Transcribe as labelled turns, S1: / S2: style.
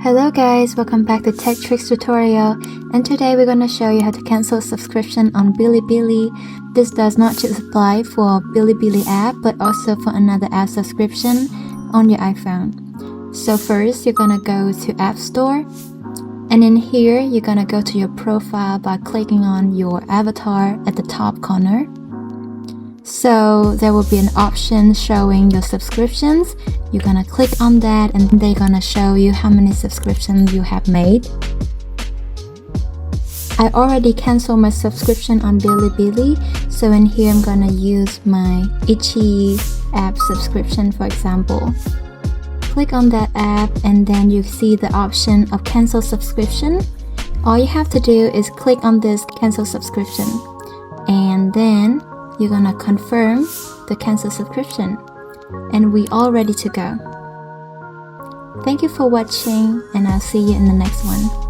S1: Hello guys, welcome back to Tech Tricks tutorial, and today we're going to show you how to cancel a subscription on Bili Bili. This does not just apply for Bili Bili app but also for another app subscription on your iPhone. So first you're going to go to App Store, and in here you're going to go to your profile by clicking on your avatar at the top corner. So there will be an option showing your subscriptions. You're gonna click on that and they're gonna show you how many subscriptions you have made. I already canceled my subscription on Bili Bili, so in here I'm gonna use my Itchy app subscription, for example. Click on that app and then you see the option of cancel subscription. All you have to do is click on this cancel subscription, and then you're gonna confirm the cancel subscription, and we all ready to go. Thank you for watching, and I'll see you in the next one.